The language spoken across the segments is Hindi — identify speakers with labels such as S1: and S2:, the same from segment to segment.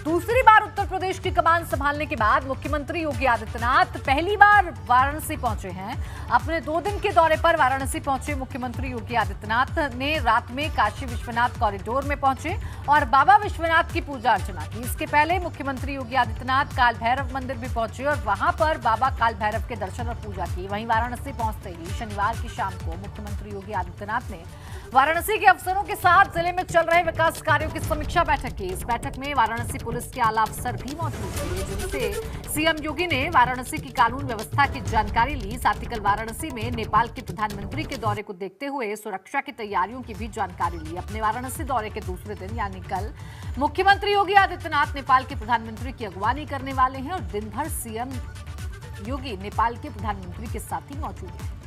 S1: दूसरी बार उत्तर प्रदेश की कमान संभालने के बाद मुख्यमंत्री योगी आदित्यनाथ पहली बार वाराणसी पहुंचे हैं। अपने 2 दिन के दौरे पर वाराणसी पहुंचे मुख्यमंत्री योगी आदित्यनाथ ने रात में काशी विश्वनाथ कॉरिडोर में पहुंचे और बाबा विश्वनाथ की पूजा अर्चना की। इसके पहले मुख्यमंत्री योगी आदित्यनाथ काल भैरव मंदिर भी पहुंचे और वहां पर बाबा काल भैरव के दर्शन और पूजा की। वहीं वाराणसी पहुंचते ही शनिवार की शाम को मुख्यमंत्री योगी आदित्यनाथ ने वाराणसी के अफसरों के साथ जिले में चल रहे विकास कार्यों की समीक्षा बैठक की। इस बैठक में वाराणसी पुलिस के आला अफसर भी मौजूद थे, जिनसे सीएम योगी ने वाराणसी की कानून व्यवस्था की जानकारी ली। साथ ही कल वाराणसी में नेपाल के प्रधानमंत्री के दौरे को देखते हुए सुरक्षा की तैयारियों की भी जानकारी ली। अपने वाराणसी दौरे के दूसरे दिन यानी कल मुख्यमंत्री योगी आदित्यनाथ नेपाल के प्रधानमंत्री की अगवानी करने वाले हैं और दिन भर सीएम योगी नेपाल के प्रधानमंत्री के साथ ही मौजूद हैं।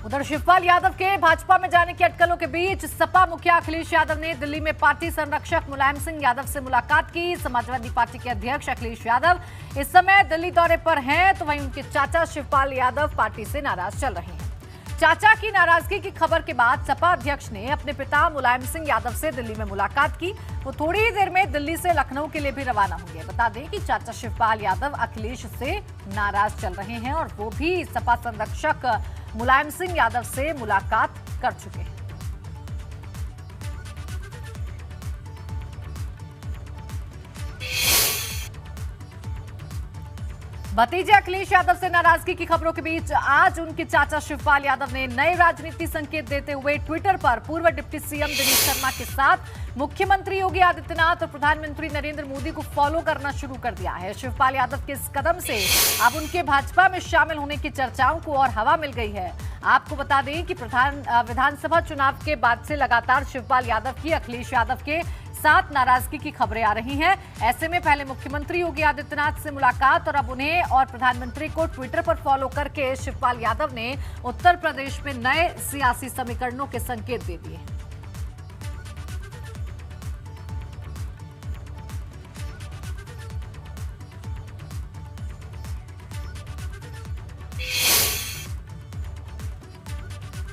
S1: उधर शिवपाल यादव के भाजपा में जाने की अटकलों के बीच सपा मुखिया अखिलेश यादव ने दिल्ली में पार्टी संरक्षक मुलायम सिंह यादव से मुलाकात की। समाजवादी पार्टी के अध्यक्ष अखिलेश यादव इस समय दिल्ली दौरे पर हैं, तो वहीं उनके चाचा शिवपाल यादव पार्टी से नाराज चल रहे हैं। चाचा की नाराजगी की खबर के बाद सपा अध्यक्ष ने अपने पिता मुलायम सिंह यादव से दिल्ली में मुलाकात की। वो थोड़ी ही देर में दिल्ली से लखनऊ के लिए भी रवाना होंगे। बता दें कि चाचा शिवपाल यादव अखिलेश से नाराज चल रहे हैं और वो भी सपा संरक्षक मुलायम सिंह यादव से मुलाकात कर चुके हैं। भतीजे अखिलेश यादव से नाराजगी की खबरों के बीच आज उनके चाचा शिवपाल यादव ने नए राजनीति संकेत देते हुए ट्विटर पर पूर्व डिप्टी सीएम दिनेश शर्मा के साथ मुख्यमंत्री योगी आदित्यनाथ और प्रधानमंत्री नरेंद्र मोदी को फॉलो करना शुरू कर दिया है। शिवपाल यादव के इस कदम से अब उनके भाजपा में शामिल होने की चर्चाओं को और हवा मिल गई है। आपको बता दें कि विधानसभा चुनाव के बाद से लगातार शिवपाल यादव की अखिलेश यादव के साथ नाराजगी की खबरें आ रही हैं। ऐसे में पहले मुख्यमंत्री योगी आदित्यनाथ से मुलाकात और अब उन्हें और प्रधानमंत्री को ट्विटर पर फॉलो करके शिवपाल यादव ने उत्तर प्रदेश में नए सियासी समीकरणों के संकेत दे दिए।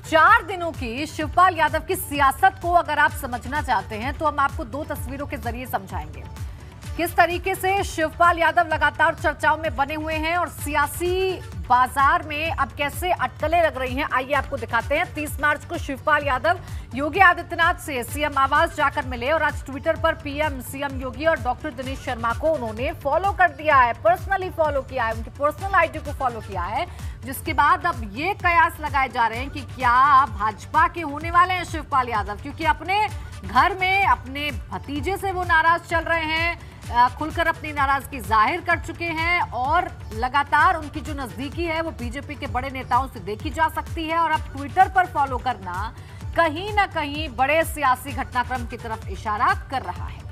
S1: 4 दिनों की शिवपाल यादव की सियासत को अगर आप समझना चाहते हैं तो हम आपको 2 तस्वीरों के जरिए समझाएंगे किस तरीके से शिवपाल यादव लगातार चर्चाओं में बने हुए हैं और सियासी बाजार में अब कैसे अटकलें लग रही हैं। आइए आपको दिखाते हैं। 30 मार्च को शिवपाल यादव योगी आदित्यनाथ से सीएम आवास जाकर मिले और आज ट्विटर पर पीएम सीएम योगी और डॉक्टर दिनेश शर्मा को उन्होंने फॉलो कर दिया है, पर्सनली फॉलो किया है, उनकी पर्सनल आईडी को फॉलो किया है, जिसके बाद अब ये कयास लगाए जा रहे हैं कि क्या भाजपा के होने वाले हैं शिवपाल यादव, क्योंकि अपने घर में अपने भतीजे से वो नाराज चल रहे हैं, खुलकर अपनी नाराजगी जाहिर कर चुके हैं और लगातार उनकी जो नजदीकी है वो बीजेपी के बड़े नेताओं से देखी जा सकती है और अब ट्विटर पर फॉलो करना कहीं ना कहीं बड़े सियासी घटनाक्रम की तरफ इशारा कर रहा है।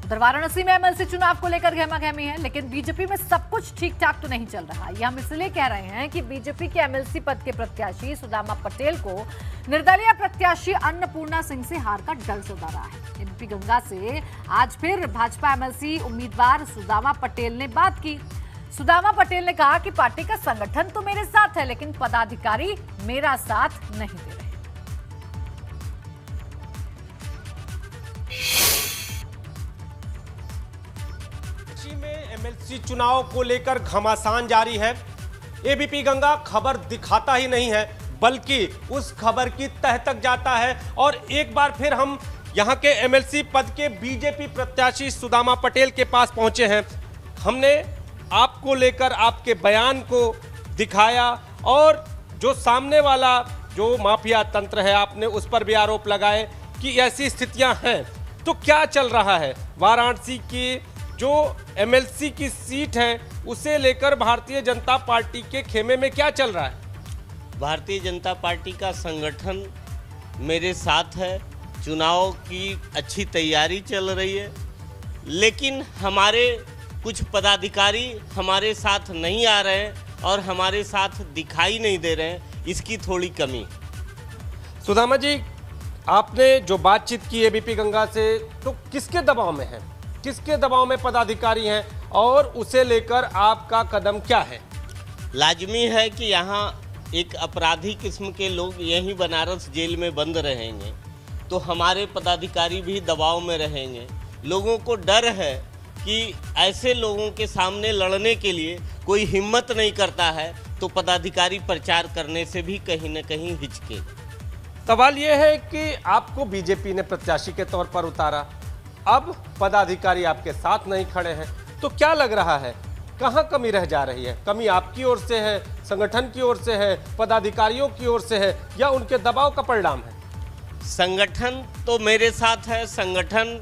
S1: उधर वाराणसी में एमएलसी चुनाव को लेकर गहमागहमी है, लेकिन बीजेपी में सब कुछ ठीक ठाक तो नहीं चल रहा। ये हम इसलिए कह रहे हैं कि बीजेपी के एमएलसी पद के प्रत्याशी सुदामा पटेल को निर्दलीय प्रत्याशी अन्नपूर्णा सिंह से हार का डर सता रहा है। एमपी गंगा से आज फिर भाजपा एमएलसी उम्मीदवार सुदामा पटेल ने बात की। सुदामा पटेल ने कहा कि पार्टी का संगठन तो मेरे साथ है, लेकिन पदाधिकारी मेरा साथ नहीं दे रहे।
S2: में एमएलसी चुनाव को लेकर घमासान जारी है। एबीपी गंगा खबर दिखाता ही नहीं है बल्कि उस खबर की तह तक जाता है और एक बार फिर हम यहां के एमएलसी पद के बीजेपी प्रत्याशी सुदामा पटेल के पास पहुंचे हैं। हमने आपको लेकर आपके बयान को दिखाया और जो सामने वाला जो माफिया तंत्र है आपने उस पर भी आरोप लगाए कि ऐसी स्थितियां हैं। तो क्या चल रहा है वाराणसी की जो एमएलसी की सीट है उसे लेकर भारतीय जनता पार्टी के खेमे में क्या चल रहा है?
S3: भारतीय जनता पार्टी का संगठन मेरे साथ है, चुनाव की अच्छी तैयारी चल रही है, लेकिन हमारे कुछ पदाधिकारी हमारे साथ नहीं आ रहे हैं और हमारे साथ दिखाई नहीं दे रहे हैं, इसकी थोड़ी कमी।
S2: सुदामा जी, आपने जो बातचीत की एबीपी गंगा से, तो किसके दबाव में है, किसके दबाव में पदाधिकारी हैं और उसे लेकर आपका कदम क्या है?
S3: लाजमी है कि यहाँ एक अपराधी किस्म के लोग यहीं बनारस जेल में बंद रहेंगे तो हमारे पदाधिकारी भी दबाव में रहेंगे। लोगों को डर है कि ऐसे लोगों के सामने लड़ने के लिए कोई हिम्मत नहीं करता है तो पदाधिकारी प्रचार करने से भी कहीं न कहीं हिचके।
S2: सवाल यह है कि आपको बीजेपी ने प्रत्याशी के तौर पर उतारा, अब पदाधिकारी आपके साथ नहीं खड़े हैं, तो क्या लग रहा है कहाँ कमी रह जा रही है? कमी आपकी ओर से है, संगठन की ओर से है, पदाधिकारियों की ओर से है, या उनके दबाव का परिणाम है?
S3: संगठन तो मेरे साथ है। संगठन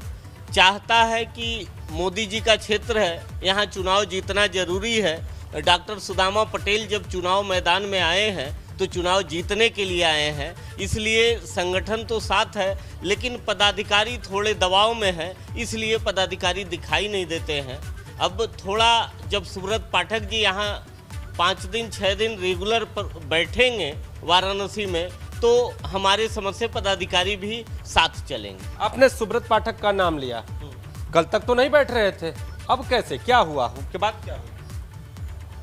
S3: चाहता है कि मोदी जी का क्षेत्र है, यहाँ चुनाव जीतना जरूरी है। डॉक्टर सुदामा पटेल जब चुनाव मैदान में आए हैं तो चुनाव जीतने के लिए आए हैं, इसलिए संगठन तो साथ है, लेकिन पदाधिकारी थोड़े दबाव में हैं, इसलिए पदाधिकारी दिखाई नहीं देते हैं। अब थोड़ा जब सुब्रत पाठक जी यहाँ 5 दिन 6 दिन रेगुलर पर बैठेंगे वाराणसी में तो हमारे समझ से पदाधिकारी भी साथ चलेंगे।
S2: आपने सुब्रत पाठक का नाम लिया, कल तक तो नहीं बैठ रहे थे, अब कैसे, क्या हुआ, उसके बाद क्या हुआ?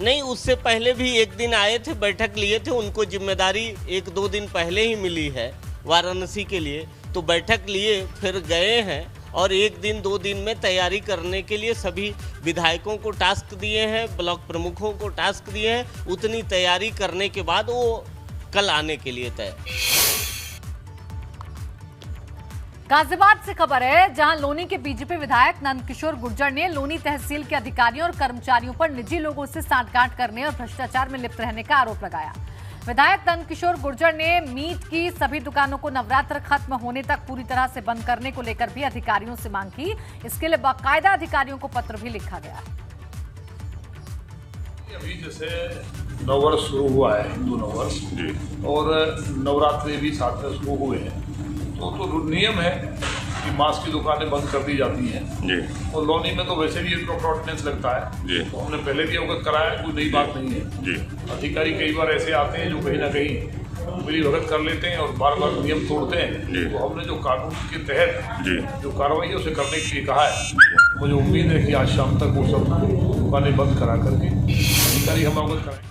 S3: नहीं, उससे पहले भी एक दिन आए थे, बैठक लिए थे, उनको जिम्मेदारी 1-2 दिन पहले ही मिली है वाराणसी के लिए, तो बैठक लिए फिर गए हैं और 1 दिन 2 दिन में तैयारी करने के लिए सभी विधायकों को टास्क दिए हैं, ब्लॉक प्रमुखों को टास्क दिए हैं। उतनी तैयारी करने के बाद वो कल आने के लिए तय।
S1: गाजियाबाद से खबर है, जहां लोनी के बीजेपी विधायक नंदकिशोर गुर्जर ने लोनी तहसील के अधिकारियों और कर्मचारियों पर निजी लोगों से सांठगांठ करने और भ्रष्टाचार में लिप्त रहने का आरोप लगाया। विधायक नंदकिशोर गुर्जर ने मीट की सभी दुकानों को नवरात्र खत्म होने तक पूरी तरह से बंद करने को लेकर भी अधिकारियों से मांग की। इसके लिए बाकायदा अधिकारियों को पत्र भी लिखा गया।
S4: अभी जैसे नववर्ष शुरू हुआ है, हिंदू नववर्ष, और नवरात्रि भी साथ में शुरू हुए हैं, तो नियम है कि मास्क की दुकानें बंद कर दी जाती हैं जी। और लोनी में तो वैसे भी प्रॉपर ऑर्डिनेंस लगता है जी। तो हमने पहले भी अवगत कराया, कोई नई बात नहीं है जी। अधिकारी कई बार ऐसे आते हैं जो कहीं ना कहीं मिली भगत कर लेते हैं और बार बार नियम तोड़ते हैं, तो हमने जो कानून के तहत जो कार्रवाई है उसे करने के लिए कहा है। मुझे उम्मीद है कि आज शाम तक वो सब दुकानें बंद करा करके अधिकारी हम अवगत कराएंगे।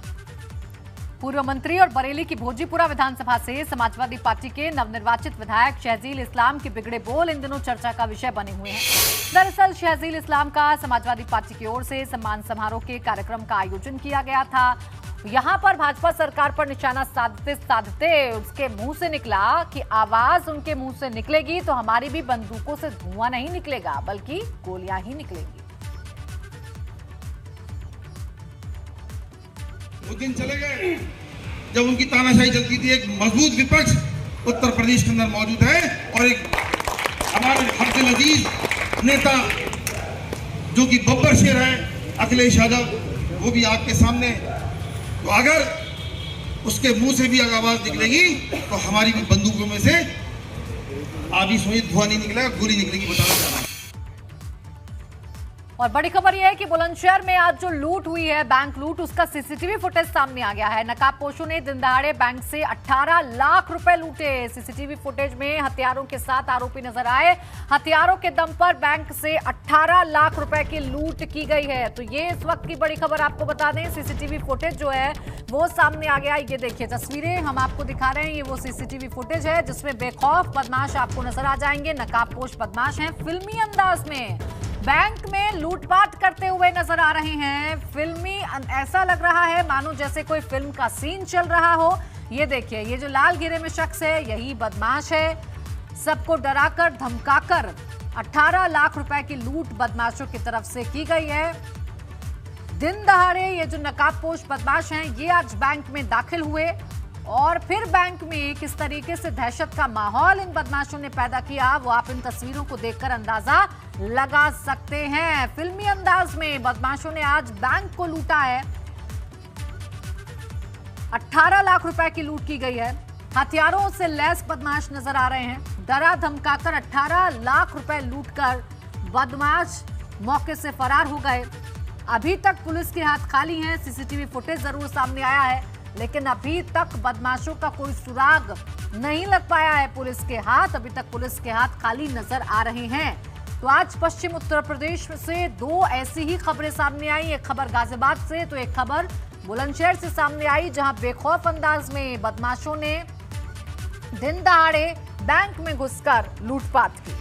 S1: पूर्व मंत्री और बरेली की भोजीपुरा विधानसभा से समाजवादी पार्टी के नवनिर्वाचित विधायक शहजील इस्लाम के बिगड़े बोल इन दिनों चर्चा का विषय बने हुए हैं। दरअसल शहजील इस्लाम का समाजवादी पार्टी की ओर से सम्मान समारोह के कार्यक्रम का आयोजन किया गया था। यहां पर भाजपा सरकार पर निशाना साधते साधते उसके मुंह से निकला कि आवाज उनके मुंह से निकलेगी तो हमारी भी बंदूकों से धुआं नहीं निकलेगा बल्कि गोलियां ही निकलेंगी।
S5: वो दिन चले गए जब उनकी तानाशाही चलती थी। एक मजबूत विपक्ष उत्तर प्रदेश के अंदर मौजूद है और एक हमारे हर्ष अजीज नेता जो कि बब्बर शेर है अखिलेश यादव, वो भी आपके सामने। तो अगर उसके मुंह से भी आवाज निकलेगी तो हमारी भी बंदूकों में से आधी सोई धुआं नहीं निकलेगा, गोली निकलेगी, बताना चाह रहा है।
S1: और बड़ी खबर यह है कि बुलंदशहर में आज जो लूट हुई है, बैंक लूट, उसका सीसीटीवी फुटेज सामने आ गया है। नकाबपोशों ने दिन दहाड़े बैंक से 18 लाख रुपए लूटे। सीसीटीवी फुटेज में हथियारों के साथ आरोपी नजर आए। हथियारों के दम पर बैंक से 18 लाख रुपए की लूट की गई है। तो ये इस वक्त की बड़ी खबर आपको बता दें। सीसीटीवी फुटेज जो है वो सामने आ गया। ये देखिए तस्वीरें हम आपको दिखा रहे हैं, ये वो सीसीटीवी फुटेज है जिसमें बेखौफ बदमाश आपको नजर आ जाएंगे। नकाबपोश बदमाश हैं, फिल्मी अंदाज में बैंक में लूटपाट करते हुए नजर आ रहे हैं। फिल्मी ऐसा लग रहा है मानो जैसे कोई फिल्म का सीन चल रहा हो। ये देखिए, ये जो लाल घेरे में शख्स है यही बदमाश है। सबको डराकर धमकाकर 18 लाख रुपए की लूट बदमाशों की तरफ से की गई है। दिन दहाड़े ये जो नकाबपोश बदमाश हैं ये आज बैंक में दाखिल हुए और फिर बैंक में किस तरीके से दहशत का माहौल इन बदमाशों ने पैदा किया वो आप इन तस्वीरों को देखकर अंदाजा लगा सकते हैं। फिल्मी अंदाज में बदमाशों ने आज बैंक को लूटा है। 18 लाख रुपए की लूट की गई है। हथियारों से लैस बदमाश नजर आ रहे हैं। डरा धमकाकर 18 लाख रुपए लूटकर बदमाश मौके से फरार हो गए। अभी तक पुलिस के हाथ खाली हैं। सीसीटीवी फुटेज जरूर सामने आया है लेकिन अभी तक बदमाशों का कोई सुराग नहीं लग पाया है पुलिस के हाथ। अभी तक पुलिस के हाथ खाली नजर आ रहे हैं। तो आज पश्चिम उत्तर प्रदेश से 2 ऐसी ही खबरें सामने आई। एक खबर गाजियाबाद से तो एक खबर बुलंदशहर से सामने आई, जहां बेखौफ अंदाज में बदमाशों ने दिन दहाड़े बैंक में घुसकर लूटपाट की।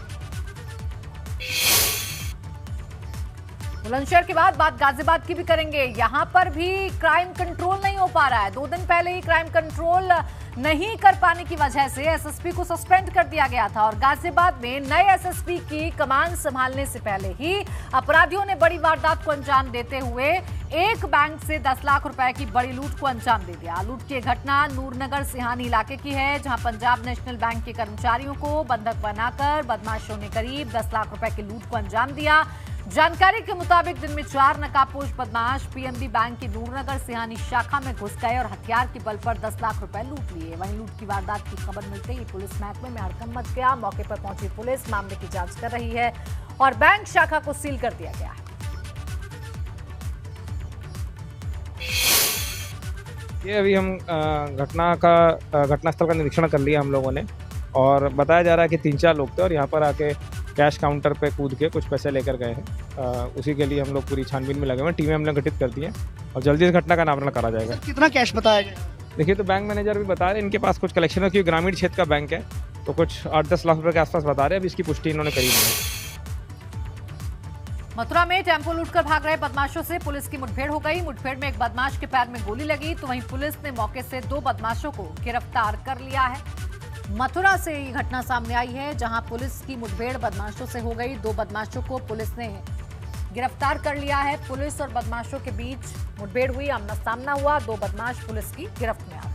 S1: बुलंदशहर के बाद बात गाजियाबाद की भी करेंगे। यहां पर भी क्राइम कंट्रोल नहीं हो पा रहा है। 2 दिन पहले ही क्राइम कंट्रोल नहीं कर पाने की वजह से एसएसपी को सस्पेंड कर दिया गया था और गाजियाबाद में नए एसएसपी की कमान संभालने से पहले ही अपराधियों ने बड़ी वारदात को अंजाम देते हुए एक बैंक से 10 लाख रुपए की बड़ी लूट को अंजाम दे दिया। लूट की घटना नूरनगर सिहानी इलाके की है, जहां पंजाब नेशनल बैंक के कर्मचारियों को बंधक बनाकर बदमाशों ने करीब 10 लाख रुपए की लूट को अंजाम दिया। जानकारी के मुताबिक दिन में 4 नकाबपोश बदमाश पीएनबी बैंक की नूरनगर सिहानी शाखा में घुस गए और हथियार के बल पर 10 लाख रुपए लूट लिए। वहीं लूट की वारदात की खबर मिलते ही पुलिस महकमे में हड़कंप मच गया। मौके पर पहुंची पुलिस मामले की जांच कर रही है और बैंक शाखा को सील कर दिया गया है।
S6: ये अभी हम घटनास्थल का निरीक्षण कर लिया हम लोगों ने और बताया जा रहा है कि 3-4 लोग थे और यहाँ पर आके कैश काउंटर पे कूद के कुछ पैसे लेकर गए हैं। उसी के लिए हम लोग पूरी छानबीन में लगे हुए हैं। टीमें हमने गठित कर दी हैं और जल्दी इस घटना का नामकरण करा जाएगा।
S7: कितना कैश बताया गया?
S6: देखिए, तो बैंक मैनेजर भी बता रहे हैं इनके पास कुछ कलेक्शन है, क्योंकि ग्रामीण क्षेत्र का बैंक है, तो कुछ 8-10 लाख रुपए के आसपास बता रहे हैं। अभी इसकी पुष्टि इन्होंने करी नहीं है।
S1: मथुरा में टेंपो लूटकर भाग रहे बदमाशों से पुलिस की मुठभेड़ हो गई। मुठभेड़ में एक बदमाश के पैर में गोली लगी, तो वहीं पुलिस ने मौके से 2 बदमाशों को गिरफ्तार कर लिया है। मथुरा से ये घटना सामने आई है, जहां पुलिस की मुठभेड़ बदमाशों से हो गई। 2 बदमाशों को पुलिस ने गिरफ्तार कर लिया है। पुलिस और बदमाशों के बीच मुठभेड़ हुई, आमना सामना हुआ, 2 बदमाश पुलिस की गिरफ्त में आ गए।